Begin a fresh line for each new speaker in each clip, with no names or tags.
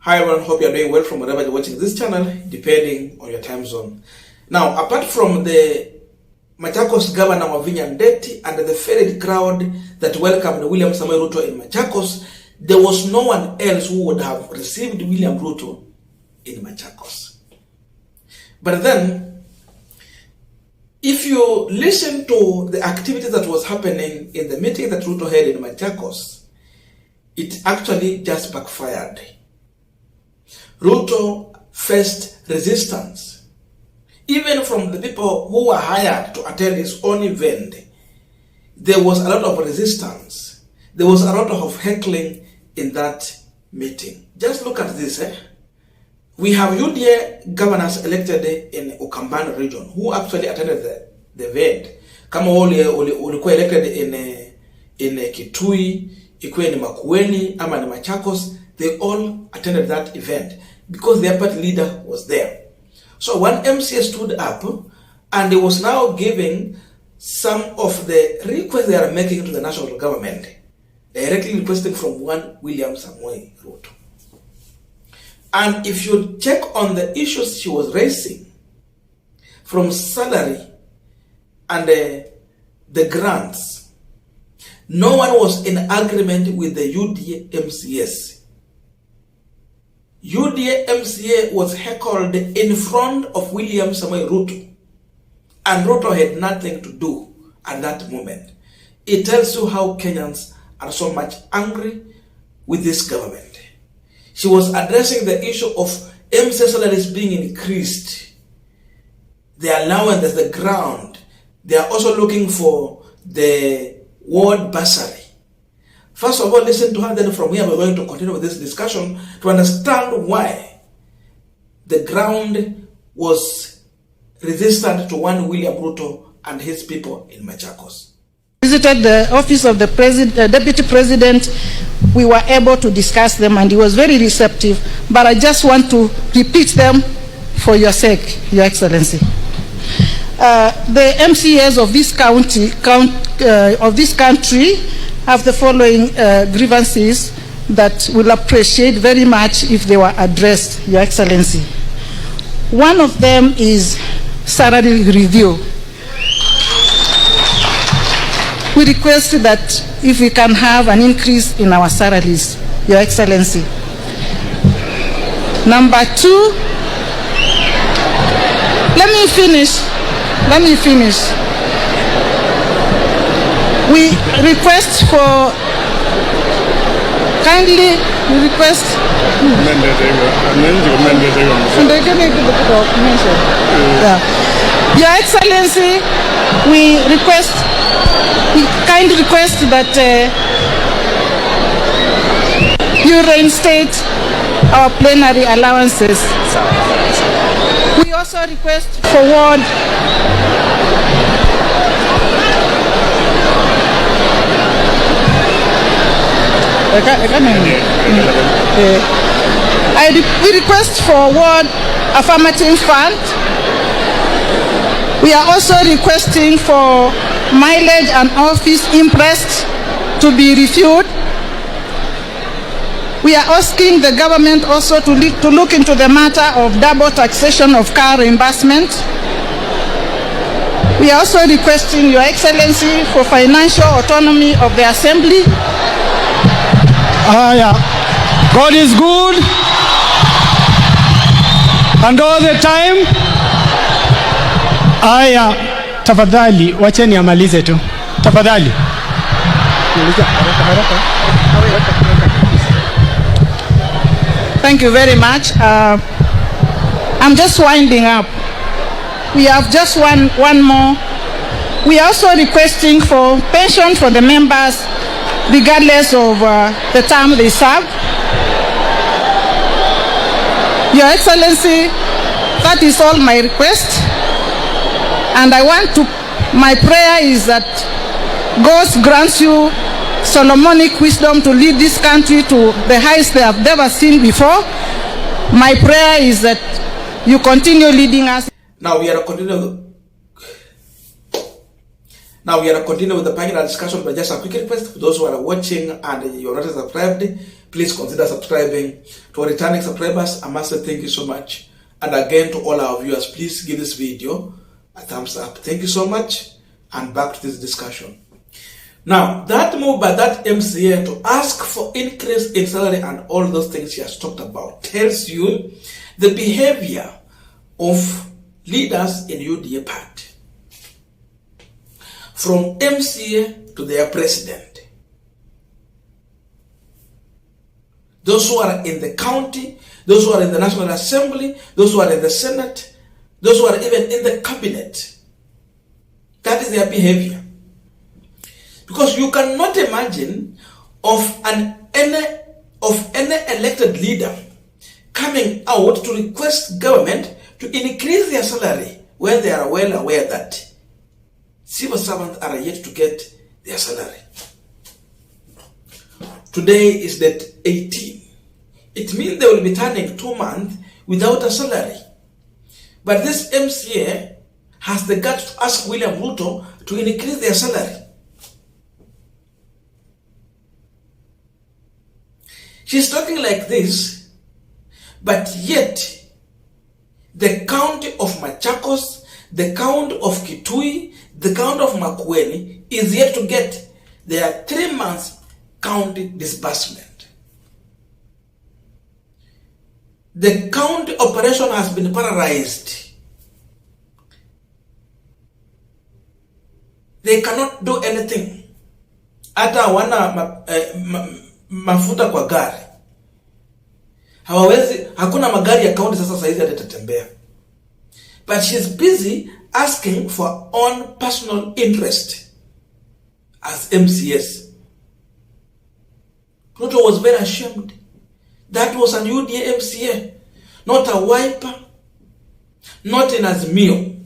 Hi everyone, hope you are doing well from wherever you're watching this channel, depending on your time zone. Now, apart from the Machakos Governor Wavinya Ndeti and the ferried crowd that welcomed William Samoei Ruto in Machakos, there was no one else who would have received William Ruto in Machakos. But then, if you listen to the activity that was happening in the meeting that Ruto held in Machakos, it actually just backfired. Ruto faced resistance, even from the people who were hired to attend his own event. There was a lot of resistance. There was a lot of heckling in that meeting. Just look at this. We have UDA governors elected in Ukambani region who actually attended the event. Kama ulikuwa elected in Kitui, ikuwe ni Makueni, ama ni Machakos, they all attended that event because their party leader was there. So one MCA stood up and he was now giving some of the requests they are making to the national government, directly requesting from one William Samoei Ruto. And if you check on the issues she was raising, from salary and the grants, no one was in agreement with the UDA MCS. UDA MCA was heckled in front of William Samoei Ruto, and Ruto had nothing to do at that moment. It tells you how Kenyans are so much angry with this government. She was addressing the issue of MCA salaries being increased, the allowance, the ground. They are also looking for the ward bursary. First of all, listen to her, then from here we're going to continue with this discussion to understand why the ground was resistant to one William Ruto and his people in Machakos.
Visited the office of the deputy president. We were able to discuss them and he was very receptive, but I just want to repeat them for your sake, Your Excellency. The MCAs of this country have the following grievances that we'll appreciate very much if they were addressed, Your Excellency. One of them is salary review. We request that if we can have an increase in our salaries, Your Excellency. Number two, let me finish. We request for, kindly request, Your Excellency, we kindly request that you reinstate our plenary allowances. We also request for ward we request for ward affirmative fund. We are also requesting for mileage and office imprest to be reviewed. We are asking the government also to look into the matter of double taxation of car reimbursement. We are also requesting, Your Excellency, for financial autonomy of the Assembly.
God is good and all the time. Tafadhali wacheni amalize tu. Tafadhali.
Thank you very much. I'm just winding up. We have just one more. We are also requesting for pension for the members regardless of the term they serve. Your Excellency, that is all my request. And my prayer is that God grants you Solomonic wisdom to lead this country to the heights they have never seen before. My prayer is that you continue leading us.
Now we are continuing with the panel discussion, but just a quick request for those who are watching and you're not subscribed, please consider subscribing. To our returning subscribers, I must say thank you so much. And again, to all our viewers, please give this video a thumbs up. Thank you so much. And back to this discussion. Now, that move by that MCA to ask for increase in salary and all those things she has talked about tells you the behavior of leaders in UDA party. From MCA to their president. Those who are in the county, those who are in the National Assembly, those who are in the Senate, those who are even in the cabinet. That is their behavior. Because you cannot imagine of any elected leader coming out to request government to increase their salary when they are well aware that civil servants are yet to get their salary. Today is date 18. It means they will be turning 2 months without a salary. But this MCA has the guts to ask William Ruto to increase their salary. She's talking like this, but yet the county of Machakos, the county of Kitui, the county of Makueni is yet to get their 3 months county disbursement. The county operation has been paralyzed. They cannot do anything. Hata wana mafuta kwa gari. Hawawezi, hakuna magari ya county sasa saizi yatatembea. But she's busy asking for own personal interest as MCS. Ruto was very ashamed. That was an UDA MCA, not a wiper, not an Azimio.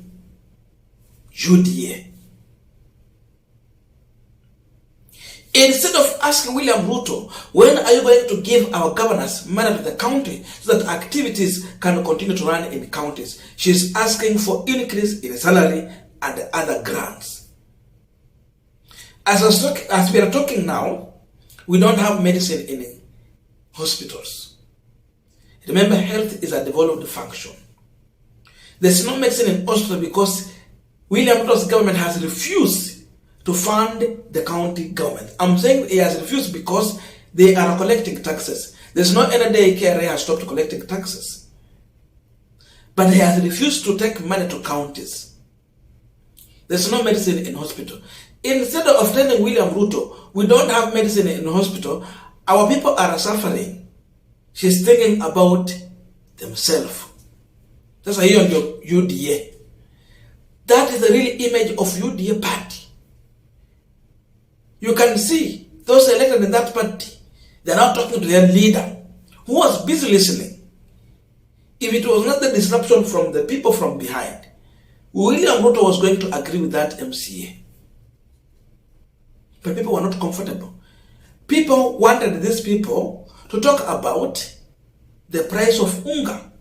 UDA. Instead of asking William Ruto, when are you going to give our governors money to the county so that activities can continue to run in counties, she's asking for increase in salary and other grants. As we are talking now, we don't have medicine in hospitals. Remember, health is a devolved function. There's no medicine in hospital because William Ruto's government has refused to fund the county government. I'm saying he has refused because they are collecting taxes. There's no any day KRA has stopped collecting taxes. But he has refused to take money to counties. There's no medicine in hospital. Instead of telling William Ruto, we don't have medicine in hospital, our people are suffering. She's thinking about themselves. That's why you're on your UDA. That is the real image of UDA party. You can see those elected in that party, they're now talking to their leader, who was busy listening. If it was not the disruption from the people from behind, William Ruto was going to agree with that MCA. But people were not comfortable. People wanted these people to talk about the price of unga.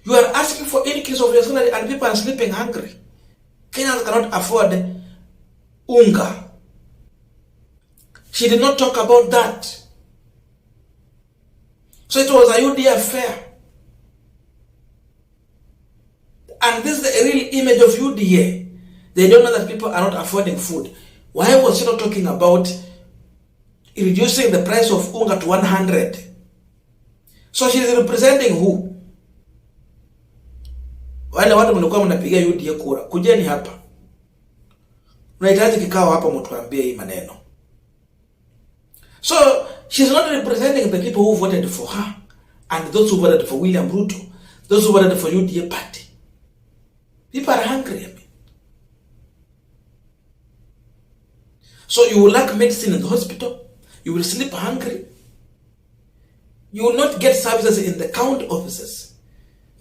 You are asking for increase of your salary and people are sleeping hungry. Kenyans cannot afford unga. She did not talk about that. So it was a UDA affair. And this is the real image of UDA. They don't know that people are not affording food. Why was she not talking about reducing the price of unga to 100? So she is representing who? Wale watu mlikuwa mnapigia UDA kura, kujeni hapa. Unahitaji kikao hapa mtuambie hii maneno. So she's not representing the people who voted for her and those who voted for William Ruto, those who voted for UDA party. People are hungry. So you will lack medicine in the hospital, you will sleep hungry, you will not get services in the county offices.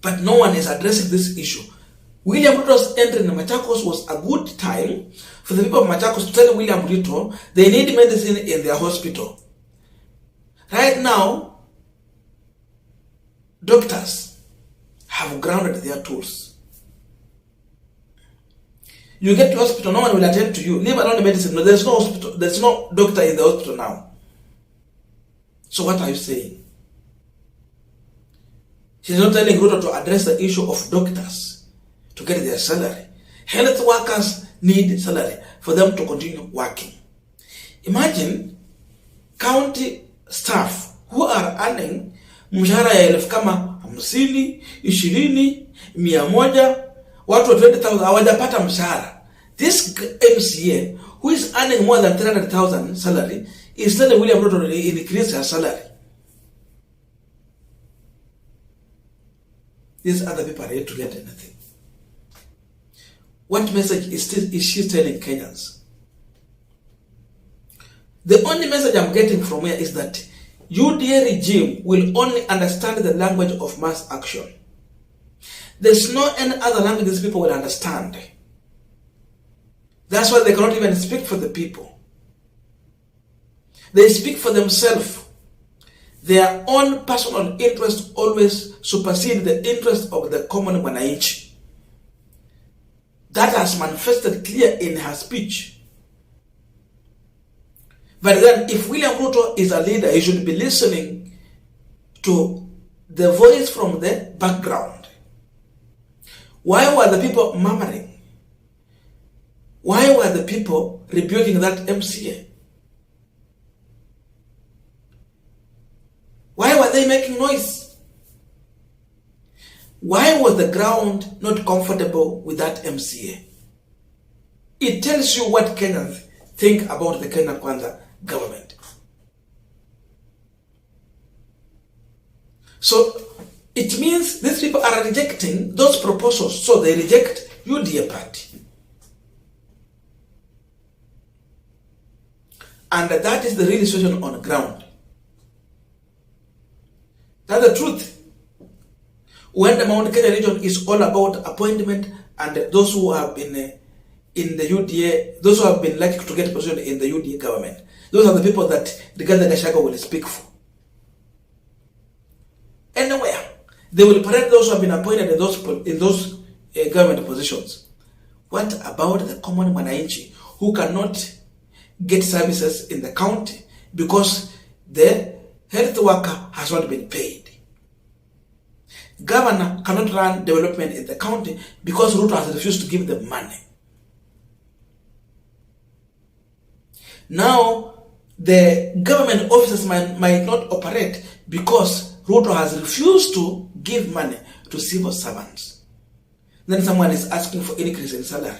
But no one is addressing this issue. William Ruto's entry in Machakos was a good time for the people of Machakos to tell William Ruto they need medicine in their hospital. Right now, doctors have grounded their tools. You get to hospital, no one will attend to you. Leave alone the medicine. No, there's no hospital. There's no doctor in the hospital now. So what are you saying? She's not telling Ruto to address the issue of doctors to get their salary. Health workers need salary for them to continue working. Imagine county staff who are earning mshahara ya elfu kama 50, 20, 100, watu wa 20,000 hawajapata mshahara. This MCA who is earning more than 300,000 salary is telling William Ruto to increase her salary. These other people are yet to get anything. What message is she telling Kenyans? The only message I'm getting from here is that UDA regime will only understand the language of mass action. There's no any other language these people will understand. That's why they cannot even speak for the people. They speak for themselves. Their own personal interest always supersede the interest of the common mwananchi. That has manifested clear in her speech. But then if William Ruto is a leader, he should be listening to the voice from the background. Why were the people murmuring? Why were the people rebuking that MCA? Why were they making noise? Why was the ground not comfortable with that MCA? It tells you what Kenyans think about the Kenya Kwanza government. So it means these people are rejecting those proposals, so they reject UDA party. And that is the real situation on the ground. That's the truth. When the Mount Kenya region is all about appointment, and those who have been in the UDA, those who have been likely to get position in the UDA government, those are the people that Rigathi Gachagua will speak for. Anywhere, they will parade those who have been appointed in those government positions. What about the common mwananchi who cannot get services in the county because the health worker has not been paid? Governor cannot run development in the county because Ruto has refused to give them money. Now, the government officers might not operate because Ruto has refused to give money to civil servants. Then someone is asking for increase in salary.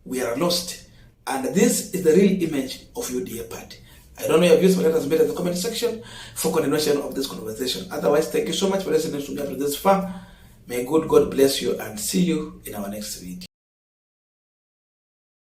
We are lost. And this is the real image of UDA party. I don't know your views, but let us meet in the comment section for continuation of this conversation. Otherwise, thank you so much for listening to me up to this far. May good God bless you and see you in our next video.